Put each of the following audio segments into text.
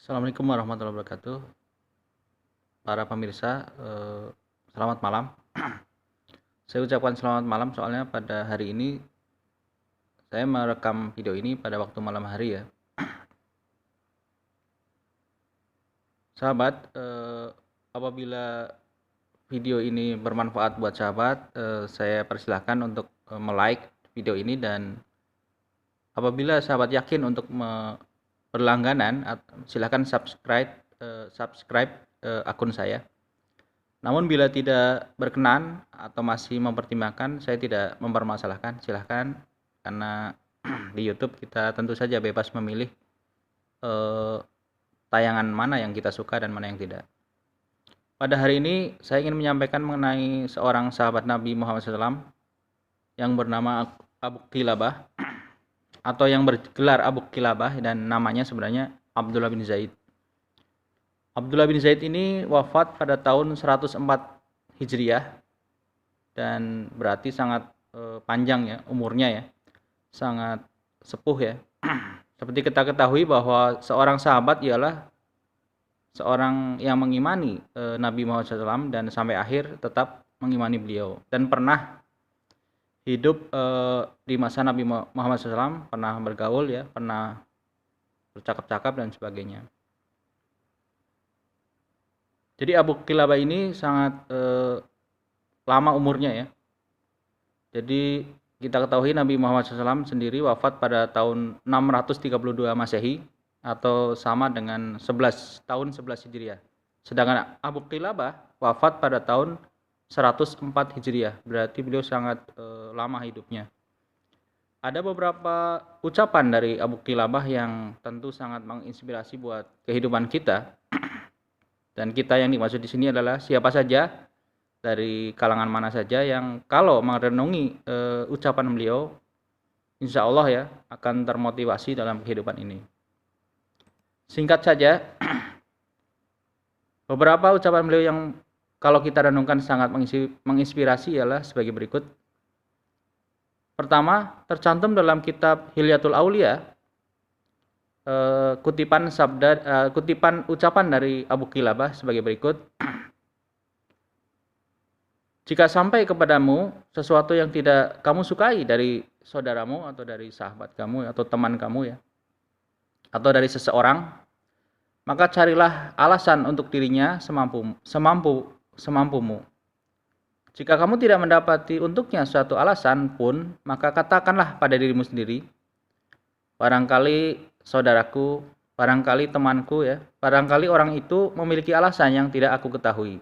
Assalamualaikum warahmatullahi wabarakatuh. Para pemirsa, selamat malam. Saya ucapkan selamat malam soalnya pada hari ini saya merekam video ini pada waktu malam hari ya. Sahabat, apabila video ini bermanfaat buat sahabat, saya persilahkan untuk like video ini, dan apabila sahabat yakin untuk berlangganan, silahkan subscribe akun saya. Namun bila tidak berkenan atau masih mempertimbangkan, saya tidak mempermasalahkan, silahkan, karena di YouTube kita tentu saja bebas memilih tayangan mana yang kita suka dan mana yang tidak. Pada hari ini saya ingin menyampaikan mengenai seorang sahabat Nabi Muhammad SAW yang bernama Abu Qilabah, atau yang bergelar Abu Qilabah, dan namanya sebenarnya Abdullah bin Zaid. Abdullah bin Zaid ini wafat pada tahun 104 Hijriah, dan berarti sangat panjang ya umurnya ya, sangat sepuh ya. Seperti kita ketahui bahwa seorang sahabat ialah seorang yang mengimani Nabi Muhammad SAW dan sampai akhir tetap mengimani beliau, dan pernah hidup di masa Nabi Muhammad SAW, pernah bergaul ya, pernah bercakap-cakap dan sebagainya. Jadi Abu Qilabah ini sangat lama umurnya ya. Jadi kita ketahui Nabi Muhammad SAW sendiri wafat pada tahun 632 Masehi, atau sama dengan 11 Hijriah. Sedangkan Abu Qilabah wafat pada tahun 104 Hijriah. Berarti beliau sangat lama hidupnya. Ada beberapa ucapan dari Abu Qilabah yang tentu sangat menginspirasi buat kehidupan kita. Dan kita yang dimaksud di sini adalah siapa saja, dari kalangan mana saja, yang kalau merenungi ucapan beliau, insya Allah ya akan termotivasi dalam kehidupan ini. Singkat saja, beberapa ucapan beliau yang kalau kita renungkan sangat menginspirasi ialah sebagai berikut. Pertama, tercantum dalam kitab Hilyatul Aulia, kutipan ucapan dari Abu Qilabah sebagai berikut. Jika sampai kepadamu sesuatu yang tidak kamu sukai dari saudaramu atau dari sahabat kamu atau teman kamu ya, atau dari seseorang, maka carilah alasan untuk dirinya semampumu. Jika kamu tidak mendapati untuknya suatu alasan pun, maka katakanlah pada dirimu sendiri, barangkali saudaraku, barangkali temanku ya, barangkali orang itu memiliki alasan yang tidak aku ketahui.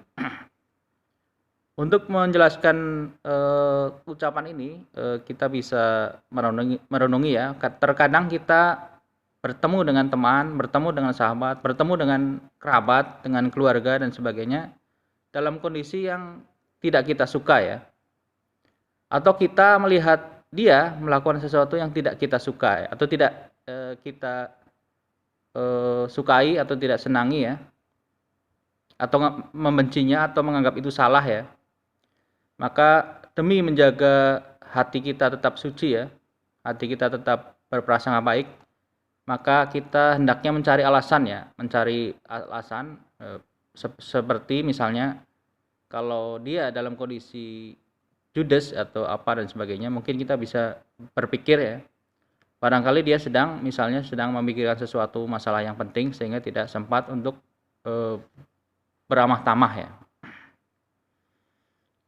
Untuk menjelaskan ucapan ini, kita bisa merenungi ya. Terkadang kita bertemu dengan teman, bertemu dengan sahabat, bertemu dengan kerabat, dengan keluarga dan sebagainya, dalam kondisi yang tidak kita suka ya. Atau kita melihat dia melakukan sesuatu yang tidak kita suka ya, atau tidak kita sukai atau tidak senangi ya, atau membencinya atau menganggap itu salah ya. Maka demi menjaga hati kita tetap suci ya, hati kita tetap berprasangka baik, maka kita hendaknya mencari alasan ya, seperti misalnya kalau dia dalam kondisi judes atau apa dan sebagainya, mungkin kita bisa berpikir ya, barangkali dia sedang memikirkan sesuatu masalah yang penting sehingga tidak sempat untuk beramah tamah ya.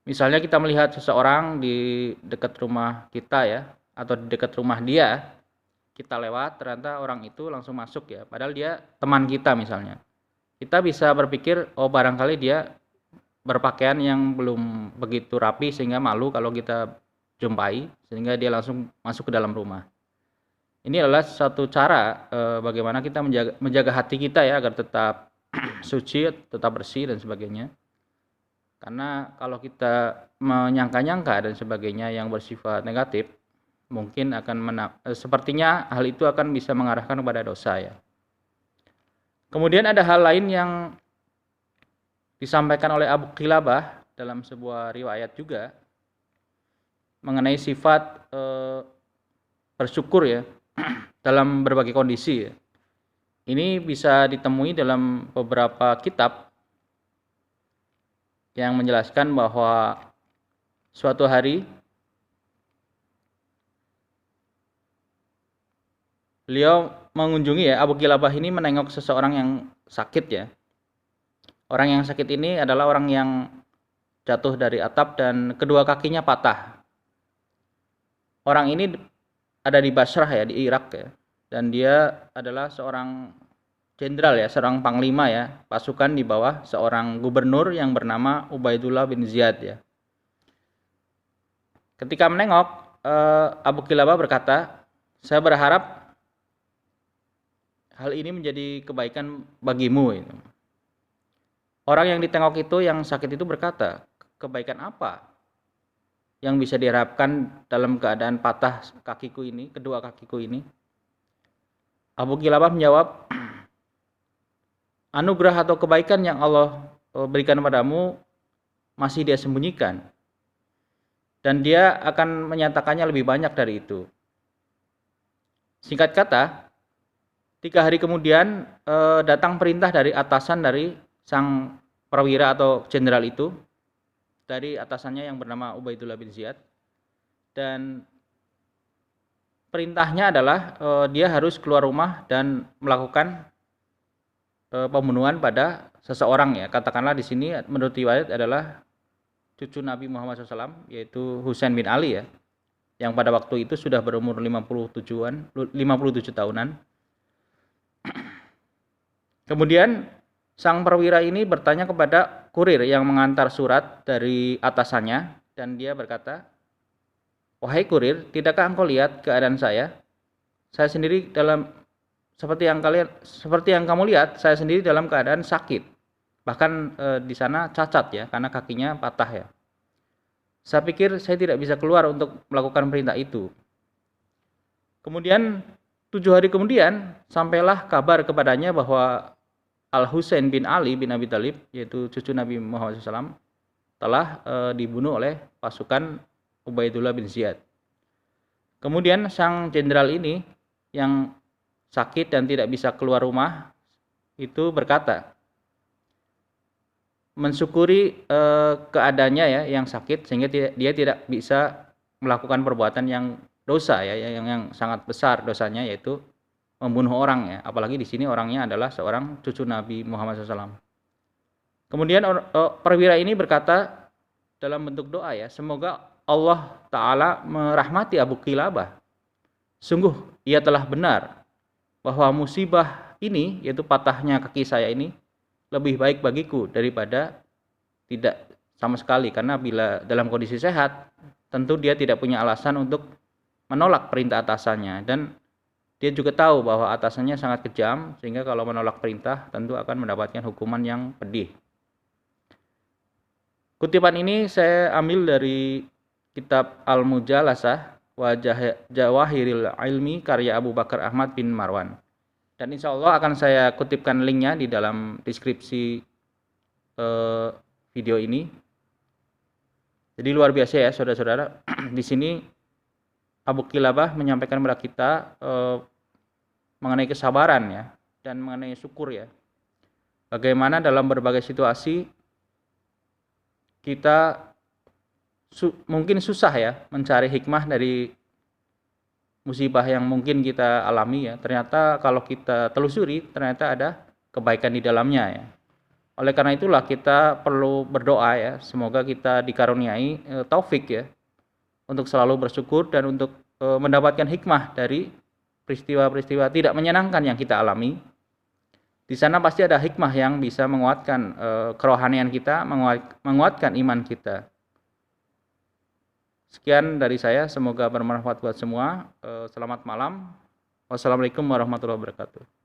Misalnya kita melihat seseorang di dekat rumah kita ya, atau di dekat rumah dia, kita lewat, ternyata orang itu langsung masuk ya, padahal dia teman kita misalnya. Kita bisa berpikir, oh barangkali dia berpakaian yang belum begitu rapi sehingga malu kalau kita jumpai, sehingga dia langsung masuk ke dalam rumah. Ini adalah satu cara bagaimana kita menjaga hati kita ya, agar tetap suci, tetap bersih dan sebagainya. Karena kalau kita menyangka-nyangka dan sebagainya yang bersifat negatif, mungkin sepertinya hal itu akan bisa mengarahkan kepada dosa ya. Kemudian ada hal lain yang disampaikan oleh Abu Qilabah dalam sebuah riwayat juga mengenai sifat bersyukur ya dalam berbagai kondisi ya. Ini bisa ditemui dalam beberapa kitab yang menjelaskan bahwa suatu hari beliau mengunjungi ya, Abu Kilabah ini menengok seseorang yang sakit ya. Orang yang sakit ini adalah orang yang jatuh dari atap dan kedua kakinya patah. Orang ini ada di Basrah ya, di Irak ya. Dan dia adalah seorang jenderal ya, seorang panglima ya, pasukan di bawah seorang gubernur yang bernama Ubaidullah bin Ziyad ya. Ketika menengok, Abu Kilabah berkata, saya berharap hal ini menjadi kebaikan bagimu. Orang yang ditengok itu, yang sakit itu berkata, kebaikan apa yang bisa diharapkan dalam keadaan patah kakiku ini, kedua kakiku ini? Abu Kilabah menjawab, anugerah atau kebaikan yang Allah berikan padamu masih dia sembunyikan. Dan dia akan menyatakannya lebih banyak dari itu. Singkat kata, 3 hari kemudian datang perintah dari atasan dari sang perwira atau jenderal itu, dari atasannya yang bernama Ubaidullah bin Ziyad, dan perintahnya adalah dia harus keluar rumah dan melakukan pembunuhan pada seseorang ya. Katakanlah di sini menurut riwayat adalah cucu Nabi Muhammad SAW, yaitu Husain bin Ali ya, yang pada waktu itu sudah berumur 57 tahunan. Kemudian sang perwira ini bertanya kepada kurir yang mengantar surat dari atasannya, dan dia berkata, wahai kurir, tidakkah engkau lihat keadaan saya? Saya sendiri seperti yang kamu lihat, saya sendiri dalam keadaan sakit. Bahkan di sana cacat ya, karena kakinya patah ya. Saya pikir saya tidak bisa keluar untuk melakukan perintah itu. Kemudian 7 hari kemudian sampailah kabar kepadanya bahwa Al-Husain bin Ali bin Abi Thalib, yaitu cucu Nabi Muhammad SAW, telah dibunuh oleh pasukan Ubaidullah bin Ziyad. Kemudian sang jenderal ini yang sakit dan tidak bisa keluar rumah itu berkata, mensyukuri keadaannya ya, yang sakit, sehingga dia tidak bisa melakukan perbuatan yang dosa ya, yang sangat besar dosanya, yaitu membunuh orang ya. Apalagi di sini orangnya adalah seorang cucu Nabi Muhammad SAW. Kemudian perwira ini berkata dalam bentuk doa ya, semoga Allah Ta'ala merahmati Abu Kilabah. Sungguh ia telah benar bahwa musibah ini, yaitu patahnya kaki saya ini, lebih baik bagiku daripada tidak sama sekali. Karena bila dalam kondisi sehat, tentu dia tidak punya alasan untuk menolak perintah atasannya. Dan dia juga tahu bahwa atasannya sangat kejam, sehingga kalau menolak perintah tentu akan mendapatkan hukuman yang pedih. Kutipan ini saya ambil dari kitab Al-Mujalasah wa Jawahiril Ilmi karya Abu Bakar Ahmad bin Marwan. Dan insya Allah akan saya kutipkan linknya di dalam deskripsi video ini. Jadi luar biasa ya saudara-saudara. Di sini Abu Kilabah menyampaikan kepada kita mengenai kesabaran ya, dan mengenai syukur ya. Bagaimana dalam berbagai situasi kita mungkin susah ya mencari hikmah dari musibah yang mungkin kita alami ya. Ternyata kalau kita telusuri, ternyata ada kebaikan di dalamnya ya. Oleh karena itulah kita perlu berdoa ya, semoga kita dikaruniai taufik ya untuk selalu bersyukur dan untuk mendapatkan hikmah dari peristiwa-peristiwa tidak menyenangkan yang kita alami. Di sana pasti ada hikmah yang bisa menguatkan kerohanian kita, menguatkan iman kita. Sekian dari saya, semoga bermanfaat buat semua. Selamat malam. Wassalamualaikum warahmatullahi wabarakatuh.